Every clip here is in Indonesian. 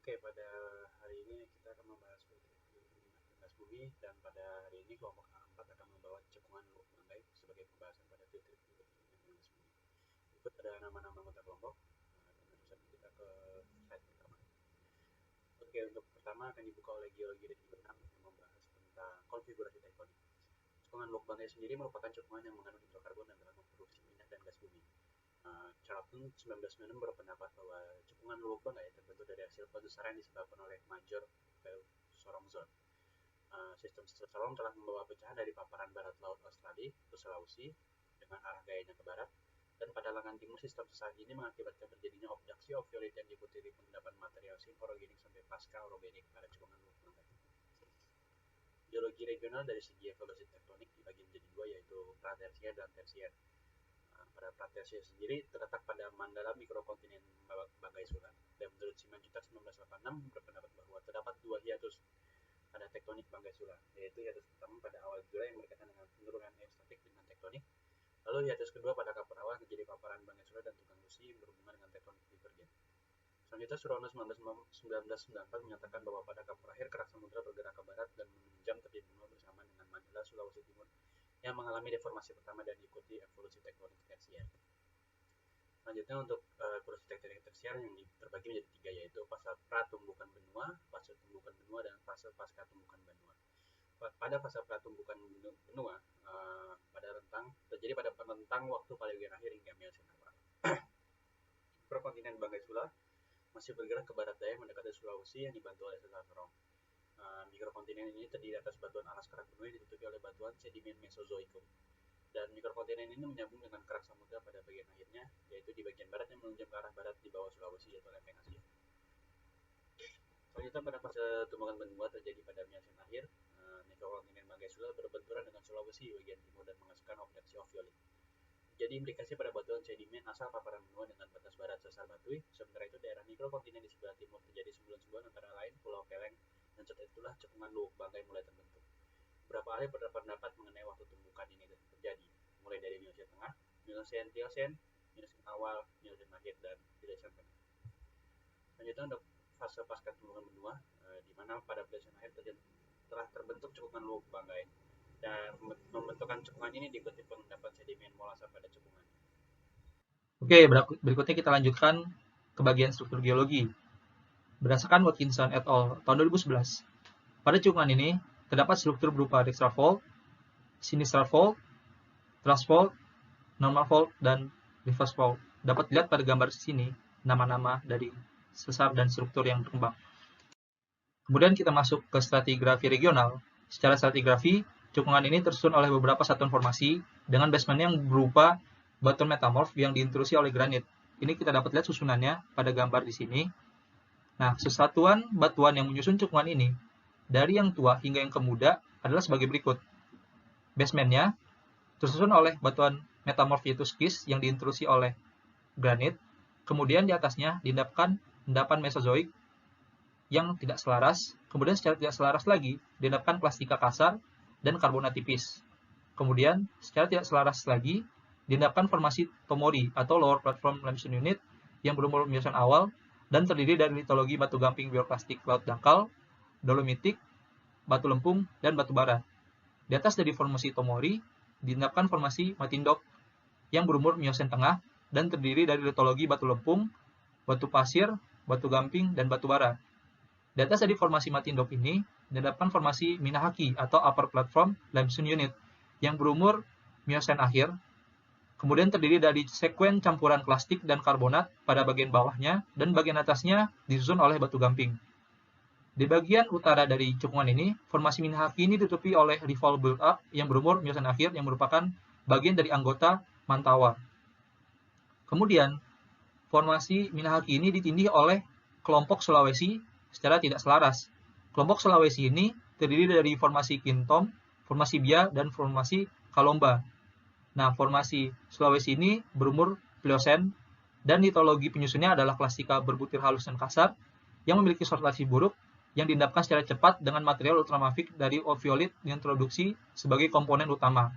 Oke, pada hari ini kita akan membahas gas bumi dan pada hari ini kelompok keempat akan membawa cekungan Luwuk Banggai sebagai pembahasan pada filter gas bumi. Berikut ada nama-nama anggota kelompok dan langsung kita ke slide pertama. Oke, untuk pertama akan dibuka oleh geologi dan geotam yang membahas tentang konfigurasi tektonik. Cekungan Luwuk Banggai sendiri merupakan cekungan yang mengandung hidrokarbon dan telah memproduksi minyak dan gas bumi. Charlton 1996 berpendapat bahwa cekungan Luwuk Banggai terbentuk dari hasil penggusaran disebabkan oleh Major Fault Sorong Zone. Sistem Sorong telah membawa pecahan dari paparan barat laut Australia ke Sulawesi dengan arah gayanya ke barat, dan pada lengan timur sistem sesar ini mengakibatkan terjadinya obduksi oviolit yang diikuti pengendapan material sin orogenik sampai pasca orogenik pada cekungan Luwuk Banggai. Geologi regional dari segi evolusi tektonik dibagi menjadi dua, yaitu pratersier dan tersier. Pada pratersier sendiri terletak pada Mandala mikrokontinen Banggai Sula, dan menurut Simanjuntak 1986 berpendapat bahwa terdapat dua hiatus pada tektonik Banggai Sula, yaitu hiatus pertama pada awal Jura yang berkaitan dengan penurunan eostatik dengan tektonik, lalu hiatus kedua pada kapur awal menjadi paparan Banggai Sula dan Tukang Lusi berhubungan dengan tektonik divergen. Selanjutnya Surono 1994 menyatakan bahwa pada kapur akhir kerak samudra bergerak ke barat dan menunjang terjadi benua bersama dengan Mandala Sulawesi Timur yang mengalami deformasi pertama dan diikuti evolusi tektonik tersier. Selanjutnya untuk evolusi tektonik tersier yang terbagi menjadi tiga, yaitu fase pratumbukan benua, fase tumbukan benua, dan fase pasca tumbukan benua. Pada fase pratumbukan benua terjadi pada rentang waktu Paleogen akhir hingga Miocen awal. Mikrokontinen Banggai Sula masih bergerak ke barat daya mendekati Sulawesi yang dibantu oleh sesar Sorong. Mikrokontinen ini terdiri atas batuan alas kerak benua yang ditutupi oleh batuan sedimen Mesozoikum. Dan mikrokontinen ini menyambung dengan kerak samudra pada bagian akhirnya, yaitu di bagian barat yang menunjuk ke arah barat di bawah Sulawesi, yaitu lempeng Asia. Selanjutnya pada fase tumbukan benua terjadi pada Miocen akhir. Mikrokontinen Banggai Sula berbenturan dengan Sulawesi bagian timur dan menghasilkan obduksi oviolit. Jadi implikasi pada batuan sedimen asal paparan benua dengan batas barat sesar Batui. Sementara itu daerah mikrokontinen di sebelah timur terjadi sembuhan-sembuhan antara lain Pulau Peleng, dan setelah itulah cekungan Luwuk Banggai mulai terbentuk. Beberapa ahli berpendapat mengenai waktu tumbukan ini terjadi, mulai dari Miocen tengah, Miocen Pliocen, Miocen awal, Miocen akhir, dan Pliocen tengah. Selanjutnya untuk fase pasca tumbukan benua, di mana pada Pliocen akhir telah terbentuk cekungan Luwuk Banggai, dan pembentukan cekungan ini diikuti pengendapan sedimen molasa pada cekungan. Oke, berikutnya kita lanjutkan ke bagian struktur geologi. Berdasarkan Watkinson et al. Tahun 2011, pada cekungan ini terdapat struktur berupa dextral fault, sinistral fault, thrust fault, normal fault, dan reverse fault. Dapat dilihat pada gambar sini nama-nama dari sesar dan struktur yang berkembang. Kemudian kita masuk ke stratigrafi regional. Secara stratigrafi, cekungan ini tersusun oleh beberapa satuan formasi dengan basement yang berupa batuan metamorf yang diintrusi oleh granit. Ini kita dapat lihat susunannya pada gambar di sini. Nah, sesatuan batuan yang menyusun cekungan ini dari yang tua hingga yang ke muda adalah sebagai berikut. Basementnya tersusun oleh batuan metamorf yaitu skis yang diintrusi oleh granit. Kemudian di atasnya diendapkan endapan mesozoik yang tidak selaras. Kemudian secara tidak selaras lagi diendapkan plastika kasar dan karbonat tipis. Kemudian secara tidak selaras lagi diendapkan formasi Tomori atau Lower Platform Limestone Unit yang berumur Miocen awal dan terdiri dari litologi batu gamping bioklastik laut dangkal, dolomitik, batu lempung, dan batu bara. Di atas dari formasi Tomori diendapkan formasi Matindok yang berumur Miocen tengah dan terdiri dari litologi batu lempung, batu pasir, batu gamping, dan batu bara. Di atas dari formasi Matindok ini diendapkan formasi Minahaki atau Upper Platform Limestone Unit yang berumur Miocen akhir. Kemudian terdiri dari sekuen campuran klastik dan karbonat pada bagian bawahnya, dan bagian atasnya disusun oleh batu gamping. Di bagian utara dari cekungan ini, formasi Minahaki ini ditutupi oleh Rival Build-up yang berumur Miocen akhir yang merupakan bagian dari anggota Mantawa. Kemudian, formasi Minahaki ini ditindih oleh kelompok Sulawesi secara tidak selaras. Kelompok Sulawesi ini terdiri dari formasi Kintom, formasi Bia, dan formasi Kalomba. Nah, formasi Sulawesi ini berumur Pliocen dan litologi penyusunnya adalah plastika berbutir halus dan kasar yang memiliki sortasi buruk yang diendapkan secara cepat dengan material ultramafik dari oviolit diintroduksi sebagai komponen utama.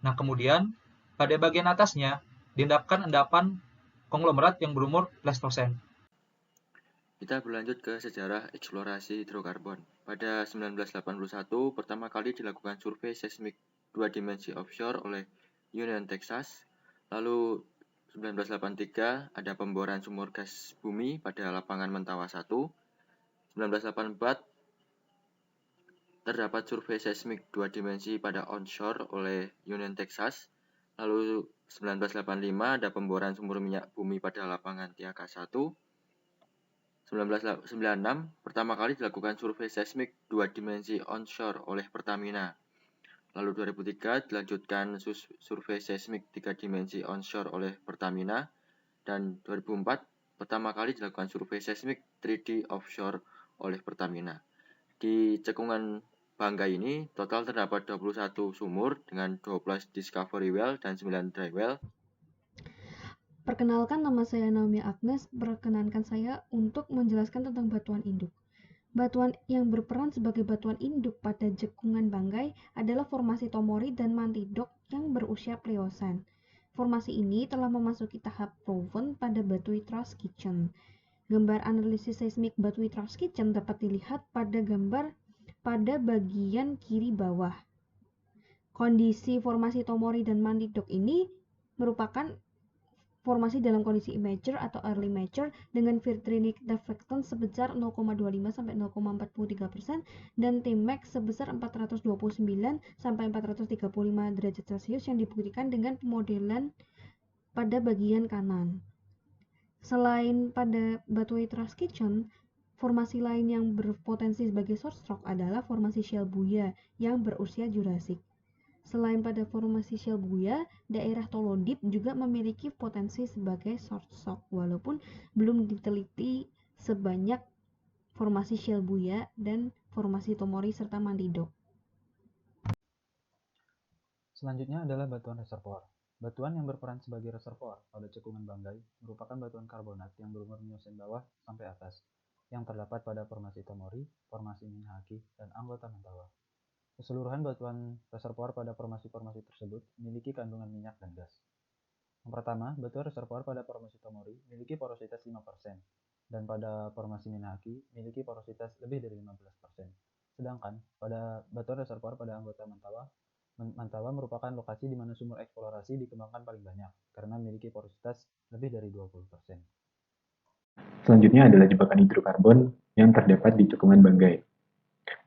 Nah, kemudian pada bagian atasnya diendapkan endapan konglomerat yang berumur Pleistocene. Kita berlanjut ke sejarah eksplorasi hidrokarbon. Pada 1981, pertama kali dilakukan survei seismik 2 dimensi offshore oleh Union Texas. Lalu 1983 ada pemboran sumur gas bumi pada lapangan Mentawa 1. 1984 terdapat survei seismik 2 dimensi pada onshore oleh Union Texas. Lalu 1985 ada pemboran sumur minyak bumi pada lapangan Tiaka 1. 1996 pertama kali dilakukan survei seismik 2 dimensi onshore oleh Pertamina. Lalu 2003 dilanjutkan survei seismik 3 dimensi onshore oleh Pertamina. Dan 2004 pertama kali dilakukan survei seismik 3D offshore oleh Pertamina. Di cekungan Banggai ini total terdapat 21 sumur dengan 12 discovery well dan 9 dry well. Perkenalkan, nama saya Naomi Agnes. Perkenankan saya untuk menjelaskan tentang batuan induk. Batuan yang berperan sebagai batuan induk pada cekungan Banggai adalah formasi Tomori dan Mantidok yang berusia Pliocene. Formasi ini telah memasuki tahap proven pada Batui Thrust Kitchen. Gambar analisis seismik Batui Thrust Kitchen dapat dilihat pada gambar pada bagian kiri bawah. Kondisi formasi Tomori dan Mantidok ini merupakan formasi dalam kondisi immature atau early mature dengan filtrinic deflectance sebesar 0,25 sampai 0,43% dan Tmax sebesar 429 sampai 435 derajat Celcius yang dibuktikan dengan pemodelan pada bagian kanan. Selain pada Batui Thrust Kitchen, formasi lain yang berpotensi sebagai short stroke adalah formasi Shale Buya yang berusia Jurassic. Selain pada formasi Shale Buya, daerah Tolodip juga memiliki potensi sebagai short stroke walaupun belum diteliti sebanyak formasi Shale Buya dan formasi Tomori serta Mantidok. Selanjutnya adalah batuan reservoir. Batuan yang berperan sebagai reservoir pada cekungan Banggai merupakan batuan karbonat yang berumur Miocene bawah sampai atas, yang terdapat pada formasi Tomori, formasi Minhaki, dan anggota Mentawa. Keseluruhan batuan reservoir pada formasi-formasi tersebut memiliki kandungan minyak dan gas. Yang pertama, batuan reservoir pada formasi Tomori memiliki porositas 5%, dan pada formasi Minhaki memiliki porositas lebih dari 15%. Sedangkan pada batuan reservoir pada anggota Mentawa merupakan lokasi di mana sumur eksplorasi dikembangkan paling banyak, karena memiliki porositas lebih dari 20%. Selanjutnya adalah jebakan hidrokarbon yang terdapat di cekungan Banggai.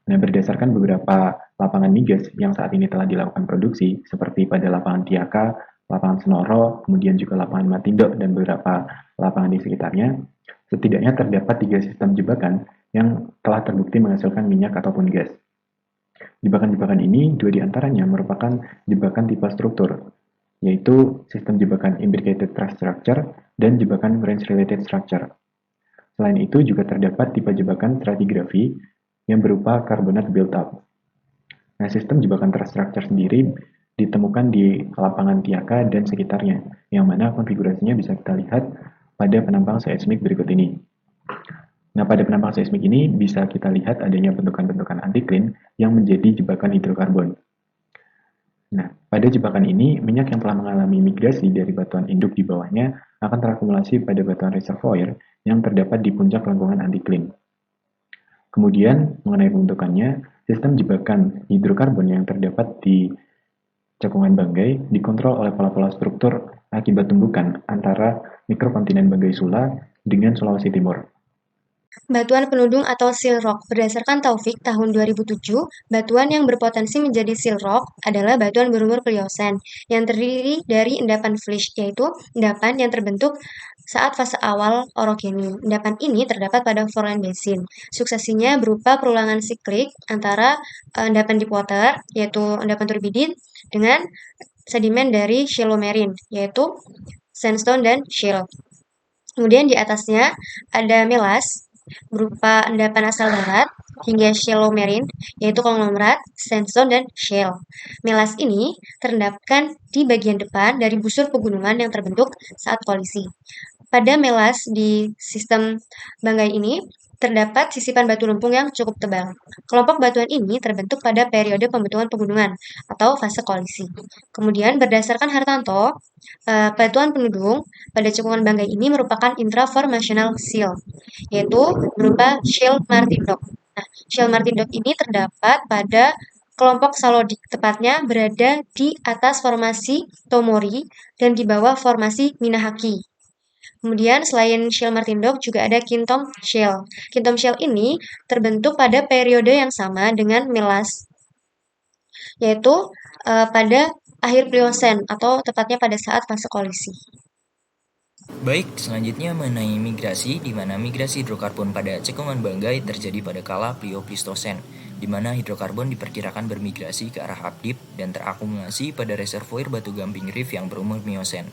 Nah, berdasarkan beberapa lapangan migas yang saat ini telah dilakukan produksi, seperti pada lapangan Tiaka, lapangan Senoro, kemudian juga lapangan Mantidok, dan beberapa lapangan di sekitarnya, setidaknya terdapat 3 sistem jebakan yang telah terbukti menghasilkan minyak ataupun gas. Jebakan-jebakan ini, 2 diantaranya merupakan jebakan tipe struktur, yaitu sistem jebakan imbricated thrust structure dan jebakan range-related structure. Selain itu, juga terdapat tipe jebakan stratigraphy yang berupa carbonate build-up. Nah, sistem jebakan thrust structure sendiri ditemukan di lapangan Tiaka dan sekitarnya, yang mana konfigurasinya bisa kita lihat pada penampang seismik berikut ini. Nah, pada penampang seismik ini bisa kita lihat adanya bentukan-bentukan anticline yang menjadi jebakan hidrokarbon. Nah, pada jebakan ini, minyak yang telah mengalami migrasi dari batuan induk di bawahnya akan terakumulasi pada batuan reservoir yang terdapat di puncak lengkungan anticline. Kemudian, mengenai pembentukannya, sistem jebakan hidrokarbon yang terdapat di cekungan Banggai dikontrol oleh pola-pola struktur akibat tumbukan antara mikrokontinen Banggai Sula dengan Sulawesi Timur. Batuan penudung atau seal rock. Berdasarkan Taufik tahun 2007, batuan yang berpotensi menjadi seal rock adalah batuan berumur Pliocene yang terdiri dari endapan flysch, yaitu endapan yang terbentuk saat fase awal orogeny. Endapan ini terdapat pada Foreland Basin. Suksesinya berupa perulangan siklik antara endapan deep water, yaitu endapan turbidin, dengan sedimen dari shallow marine, yaitu sandstone dan shale. Kemudian di atasnya ada melas, berupa endapan asal darat, hingga shallow marine, yaitu konglomerat, sandstone, dan shale. Melas ini terendapkan di bagian depan dari busur pegunungan yang terbentuk saat kolisi. Pada melas di sistem Banggai ini terdapat sisipan batu lempung yang cukup tebal. Kelompok batuan ini terbentuk pada periode pembentukan pegunungan atau fase kolisi. Kemudian berdasarkan Hartanto, batuan penudung pada cekungan Banggai ini merupakan intraformational sill, yaitu berupa shale Martin Dock. Nah, shale Martin Dock ini terdapat pada kelompok Salodik, tepatnya berada di atas formasi Tomori dan di bawah formasi Minahaki. Kemudian selain Shale Martin Dock juga ada Kintom Shale. Kintom Shale ini terbentuk pada periode yang sama dengan Milas, yaitu pada akhir Pliocene atau tepatnya pada saat fase kolisi. Baik, selanjutnya mengenai migrasi, di mana migrasi hidrokarbon pada cekungan Banggai terjadi pada kala Plioplistosen, di mana hidrokarbon diperkirakan bermigrasi ke arah Abdip dan terakumulasi pada reservoir batu gamping reef yang berumur Miosen.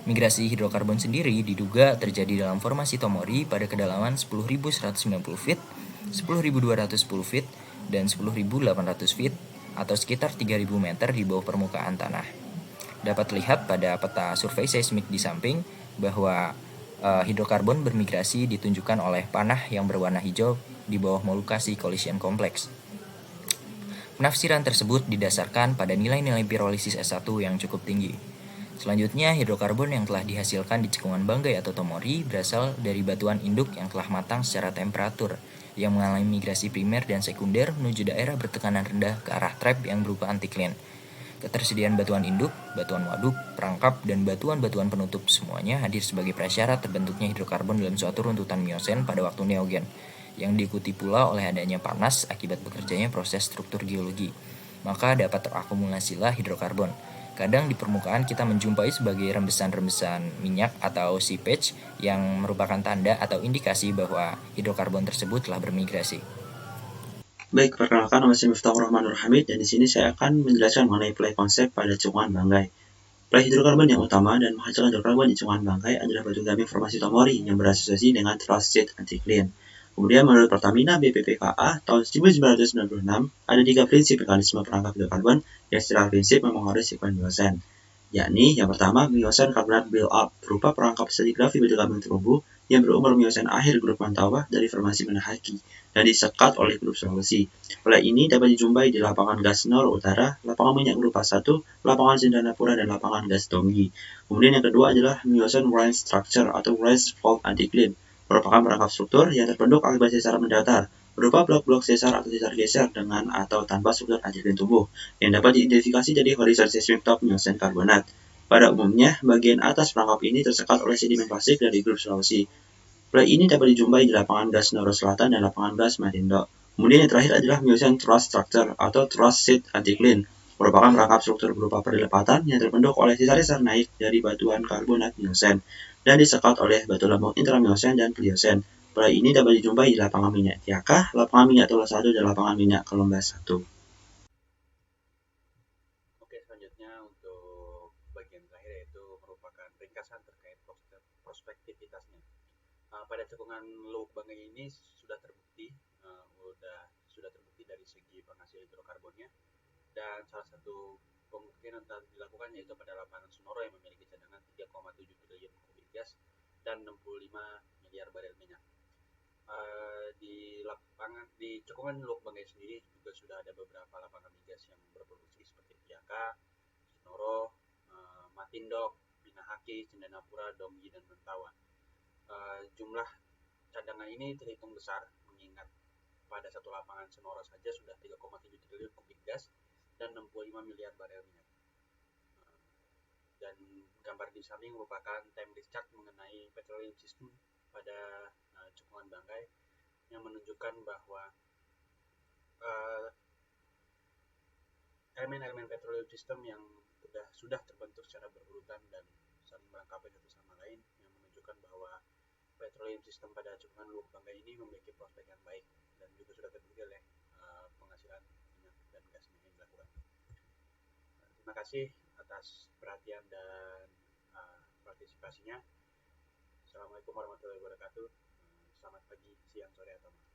Migrasi hidrokarbon sendiri diduga terjadi dalam formasi Tomori pada kedalaman 10.190 feet, 10.210 feet, dan 10.800 feet atau sekitar 3.000 meter di bawah permukaan tanah. Dapat terlihat pada peta survei seismik di samping bahwa hidrokarbon bermigrasi ditunjukkan oleh panah yang berwarna hijau di bawah Molucasi Collision Complex. Penafsiran tersebut didasarkan pada nilai-nilai pirolisis S1 yang cukup tinggi. Selanjutnya, hidrokarbon yang telah dihasilkan di cekungan Banggai atau Tomori berasal dari batuan induk yang telah matang secara temperatur, yang mengalami migrasi primer dan sekunder menuju daerah bertekanan rendah ke arah trap yang berupa antikline. Ketersediaan batuan induk, batuan waduk, perangkap, dan batuan-batuan penutup semuanya hadir sebagai prasyarat terbentuknya hidrokarbon dalam suatu runtutan Miosen pada waktu Neogen, yang diikuti pula oleh adanya panas akibat bekerjanya proses struktur geologi. Maka dapat terakumulasilah hidrokarbon. Kadang di permukaan kita menjumpai sebagai rembesan-rembesan minyak atau seepage yang merupakan tanda atau indikasi bahwa hidrokarbon tersebut telah bermigrasi. Baik, perkenalkan nama saya Miftahur Rahmanur Hamid dan di sini saya akan menjelaskan mengenai play konsep pada cekungan Banggai. Play hidrokarbon yang utama dan menghasilkan hidrokarbon di cekungan Banggai adalah batu gamping formasi Tomori yang berasosiasi dengan Trusted Anticline. Kemudian menurut Pertamina BPPKA tahun 1996 ada 3 prinsip mekanisme perangkap hidrokarbon yang secara prinsip memengaruhi sekuen Miosen, yakni yang pertama Miosen carbonate build-up berupa perangkap stratigrafi batu gamping terumbu yang berumur Miosen akhir grup Mantauwa dari formasi Minahaki dan disekat oleh grup Sulawesi. Oleh ini dapat dijumpai di lapangan gas Nor Utara, lapangan minyak grup A1, lapangan Sindanapura, dan lapangan gas Donggi. Kemudian yang kedua adalah Miosen Range Structure atau Range Fault Anticline, merupakan perangkap struktur yang terbentuk akibat sesar mendatar, berupa blok-blok sesar atau sesar geser dengan atau tanpa struktur antikline tumbuh, yang dapat diidentifikasi dari horizon seismic top Miosen karbonat. Pada umumnya, bagian atas perangkap ini tersekat oleh sedimen plastik dari grup Sulawesi. Play ini dapat dijumpai di lapangan gas Noro Selatan dan lapangan gas Madindo. Kemudian yang terakhir adalah Miosen Truss Structure atau Truss Seed Anticline, merupakan perangkap struktur berupa perlepatan yang terbentuk oleh sesar-sesar naik dari batuan karbonat Miosen dan disekat oleh batu lempung intramiosen dan Pliocene. Play ini dapat dijumpai di lapangan minyak Tiaka, lapangan minyak Tolo 1, dan lapangan minyak Kelombas 1. Oke, selanjutnya untuk bagian terakhir yaitu merupakan ringkasan terkait prospektivitasnya. Pada cekungan Lubuk Banggai ini sudah terbukti dari segi penghasil hidrokarbonnya, dan salah satu pembuktian yang telah dilakukan yaitu pada lapangan Sonoro yang memiliki cadangan 3,7 triliun kubik gas dan 65 miliar barel minyak. Di cekungan Lubuk Banggai sendiri juga sudah ada beberapa lapangan migas yang berproduksi seperti Tiaka, Sonoro, Matindok, Minahaki, Sindanapura, Donggi, dan Mantauwa. Jumlah cadangan ini terhitung besar mengingat pada satu lapangan Sonoro saja sudah 3,7 triliun kubik gas dan 65 miliar barel minyak. Dan gambar di samping merupakan time discharge mengenai petroleum system pada cekungan Banggai yang menunjukkan bahwa elemen-elemen petroleum system yang sudah terbentuk secara berurutan dan saling melengkapi satu sama lain, yang menunjukkan bahwa petroleum system pada cekungan Lubuk Banggai ini memiliki prospek yang baik dan juga sudah terbukti oleh penghasilan minyak dan gasnya yang dilakukan. Terima kasih atas perhatian dan partisipasinya. Assalamualaikum warahmatullahi wabarakatuh. Selamat pagi, siang, sore, atau malam.